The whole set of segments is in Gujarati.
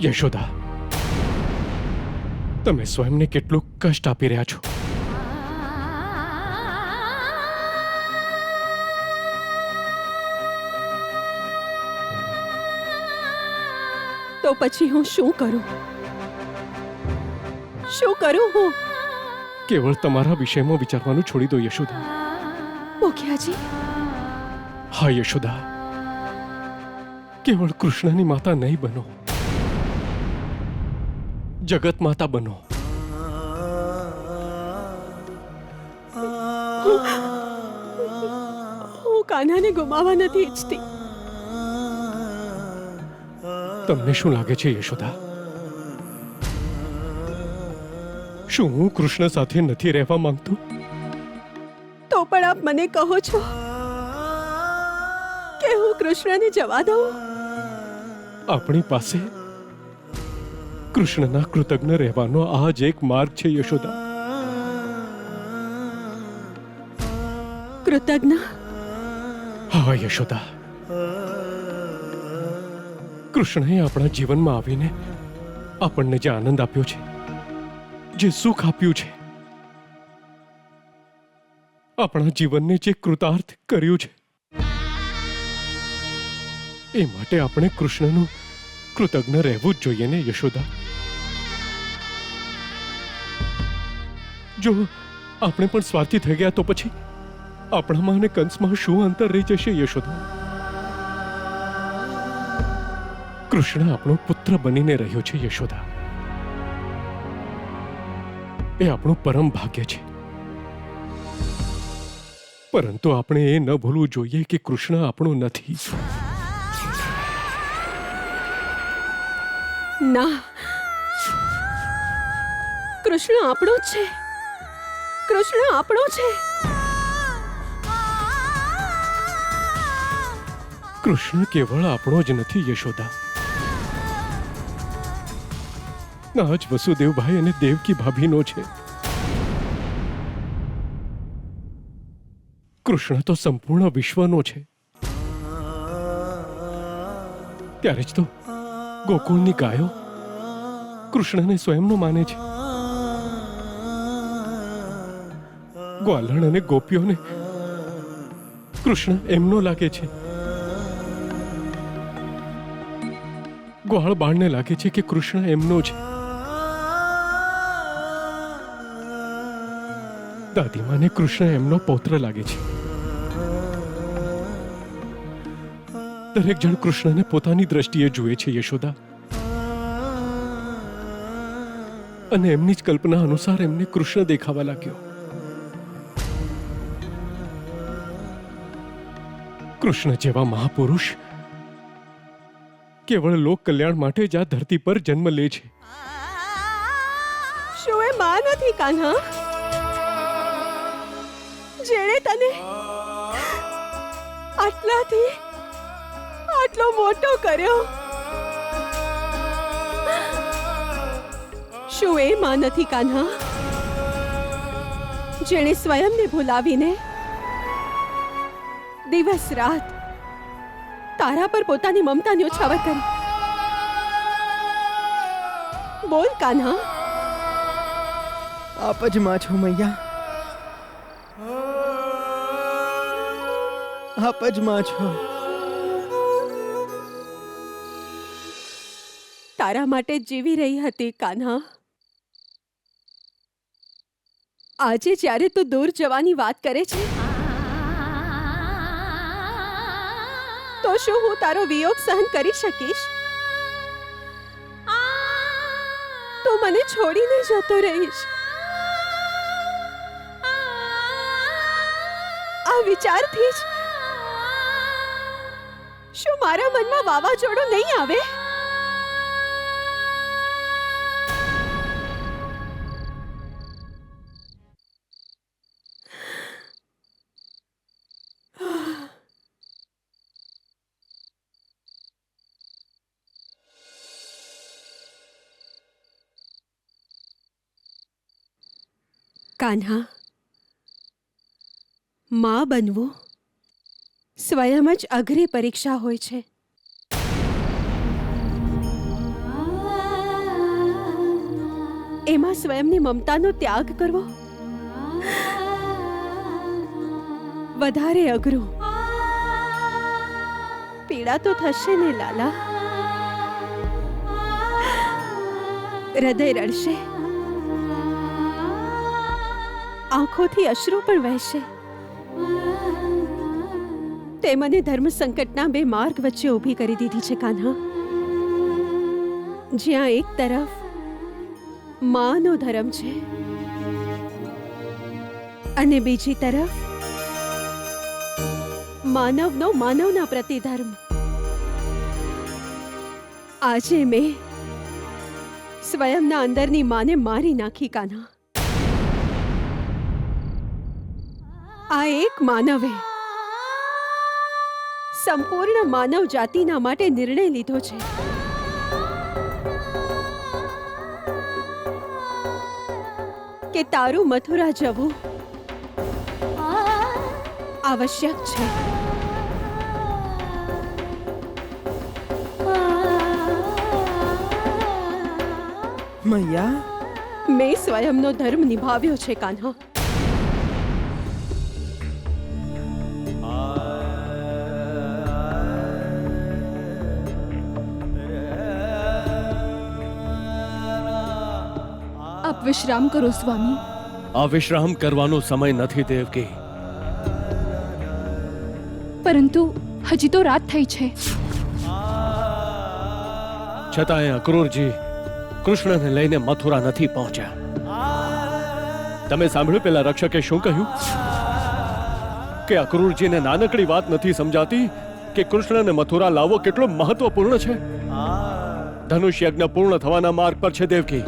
યશોદા, તમે સ્વયંને કેટલું કષ્ટ આપી રહ્યા છો. તો પછી હું શું કરું? શું કરું હું? કેવળ તમારા વિષયમાં વિચારવાનું છોડી દો યશોદા. મુખિયાજી, હા યશોદા, કેવળ કૃષ્ણની માતા નહીં બનો, જગત માતા બનો. હું કાન્હાને ગુમાવવા નથી ઈચ્છતી. તમને શું લાગે છે યશોદા? શું હું કૃષ્ણ સાથે નથી રહેવા માંગતો? તો પણ આપ મને કહો છો કે હું કૃષ્ણને જવા દઉં? આપણી પાસે કૃષ્ણના કૃતજ્ઞ રહેવાનો આ જ એક માર્ગ છે યશોદા. કૃતજ્ઞ? હા યશોદા, કૃષ્ણએ આપણા જીવનમાં આવીને આપણને જે આનંદ આપ્યો છે, જે સુખ આપ્યું છે, આપણા જીવનને જે કૃતાર્થ કર્યું છે, એ માટે આપણે કૃષ્ણનું કૃતજ્ઞ રહેવું જ જોઈએ ને યશોદા. જો આપણે પણ સ્વાર્થી થઈ ગયા તો પછી આપણામાં અને કંસમાં શું અંતર રહી જશે યશોદા? કૃષ્ણ આપણો પુત્ર બનીને રહ્યો છે યશોદા. એ આપણું પરમ ભાગ્ય છે. પરંતુ આપણે એ ન ભૂલવું જોઈએ કે કૃષ્ણ આપણું નથી. ના, કૃષ્ણ આપણો જ છે. કૃષ્ણ આપણો છે. કૃષ્ણ કેવળ આપણો જ નથી યશોદા. ના જ વસુદેવભાઈ અને દેવકી ભાભીનો છે. કૃષ્ણ તો સંપૂર્ણ વિશ્વનો છે. ત્યારે જ તો ગોકુળની ગાયો કૃષ્ણને સ્વયંનો માને છે. ગ્વાલણ અને ગોપીઓને કૃષ્ણ એમનો લાગે છે. ગ્વાળ બાળને લાગે છે કે કૃષ્ણ એમનો છે. દાદીમાને કૃષ્ણ એમનો પૌત્ર લાગે છે. દરેક જણ કૃષ્ણને પોતાની દ્રષ્ટિએ જુએ છે યશોદા. અને એમની જ કલ્પના અનુસાર એમને કૃષ્ણ દેખાવા લાગ્યો. કૃષ્ણ જેવા મહાપુરુષ કેવળ લોક કલ્યાણ માટે જ આ ધરતી પર જન્મ લે છે. શું એ માં નથી કાન્હા, જેણે તને આટલાથી આટલો મોટો કર્યો? શું એ માં નથી કાન્હા, જેણે સ્વયંને ભૂલાવીને દિવસ રાત તારા પર પોતાની મમતા ન્યોછાવર કરી? બોલ કાન્હા. આપ જ માં છો મૈયા, આપ જ માં છો. તારા માટે જીવી રહી હતી કાન્હા. આજે જ્યારે તું દૂર જવાની વાત કરે છે, તો શું હું તારો વિયોગ સહન કરી શકીશ? તું મને છોડીને જતો રહીશ, આ વિચારથી જ શું મારા મનમાં વાવાઝોડું નહીં આવે? કાન્હા, માં બનવું સ્વયં જ અઘરી પરીક્ષા હોય છે. એમાં સ્વયંની મમતાનો ત્યાગ કરવો વધારે અઘરું. પીડા તો થશે ને લાલા, હૃદય રડશે, આંખોથી અશ્રુ પણ વહેશે. તે મને ધર્મ સંકટના બે માર્ગ વચ્ચે ઊભી કરી દીધી છે કાન્હા, જ્યાં એક તરફ માનો ધર્મ છે અને બીજી તરફ માનવનો માનવના પ્રતિ ધર્મ. આજે મેં સ્વયંના અંદરની માને મારી નાખી કાન્હા. આ એક માનવે સંપૂર્ણ માનવ જાતિના માટે નિર્ણય લીધો છે. કે તારું મથુરા જવું આવશ્યક છે. મૈયા, મેં સ્વયંનો ધર્મ નિભાવ્યો છે કાન્હા. આપ વિશ્રામ કરો સ્વામી. આ વિશ્રામ કરવાનો સમય નથી દેવકી. પરંતુ હજી તો રાત થઈ છે. છતાંય અક્રૂરજી કૃષ્ણને લઈને મથુરા નથી પહોંચ્યા. તમે સાંભળ્યું પેલા રક્ષકે શું કહ્યું? કે અક્રૂરજીને નાનકડી વાત નથી સમજાતી કે કૃષ્ણને મથુરા લાવવો કેટલો મહત્વપૂર્ણ છે. ધનુષ યજ્ઞ પૂર્ણ થવાના માર્ગ પર છે દેવકી.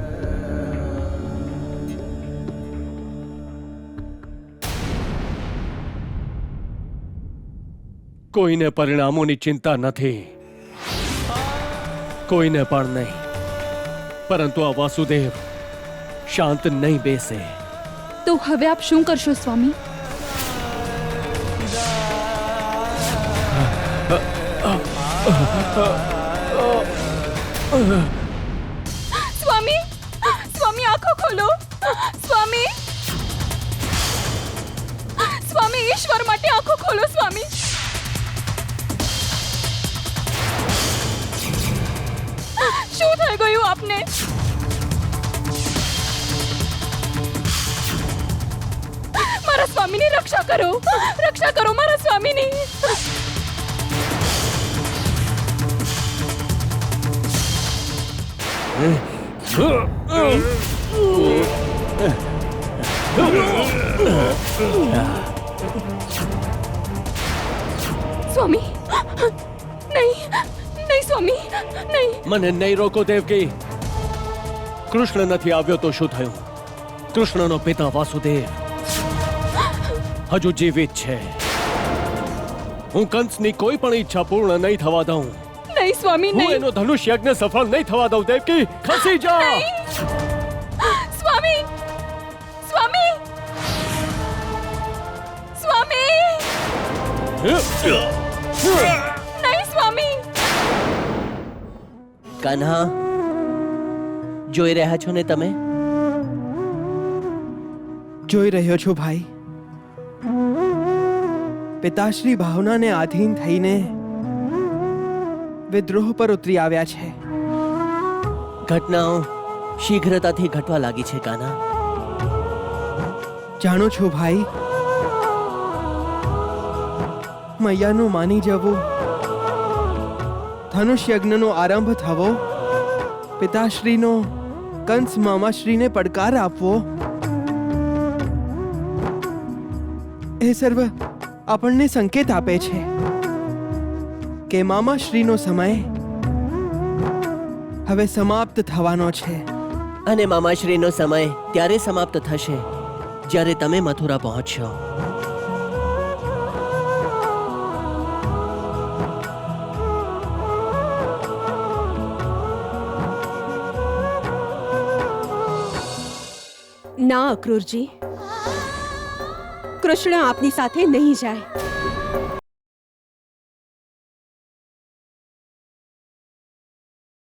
કોઈને પરિણામોની ચિંતા નથી, કોઈને પણ નહીં. પરંતુ આ વાસુદેવ શાંત નહીં બેસે. તો હવે આપ શું કરશો સ્વામી? સ્વામી, સ્વામી આંખો ખોલો. સ્વામી, સ્વામી ઈશ્વર માટે આંખો ખોલો. સ્વામી, શું થઈ ગયું આપને? મારા સ્વામીની રક્ષા કરો, રક્ષા કરો મારા સ્વામીની. સ્વામી, નહીં નહીં સ્વામી, નહીં. મને નહીં રોકો દેવકી. કૃષ્ણ નથી આવ્યો તો શું થયું? કૃષ્ણનો પિતા વાસુદેવ હજુ જીવિત છે. હું કંસની કોઈ પણ ઈચ્છા પૂર્ણ નહીં થવા દઉં. નહીં સ્વામી, હું નહીં. એનો ધનુષ યજ્ઞ સફળ નહીં થવા દઉં. દેવકી ખસી જા. સ્વામી, સ્વામી, સ્વામી, નહીં સ્વામી. કાન્હા, જોઈ રહ્યા છો ને તમે? જોઈ રહ્યો છો ભાઈ. પિતાશ્રી ભાવનાને આધીન થઈને વિદ્રોહ પર ઉતરી આવ્યા છે. ઘટનાઓ શીઘ્રતાથી ઘટવા લાગી છે કાન્હા. જાણો છો ભાઈ, મૈયાનું માની જવું, ધનુષ યજ્ઞનો આરંભ થવો, પિતાશ્રીનો કંસ મામાશ્રીને પડકાર આપવો, એ સર્વ આપણને સંકેત આપે છે કે મામાશ્રીનો સમય હવે સમાપ્ત થવાનો છે. અને મામાશ્રીનો સમય ત્યારે સમાપ્ત થશે જ્યારે તમે મથુરા પહોંચશો. ના અક્રૂરજી, કૃષ્ણ આપની સાથે નહીં જાય.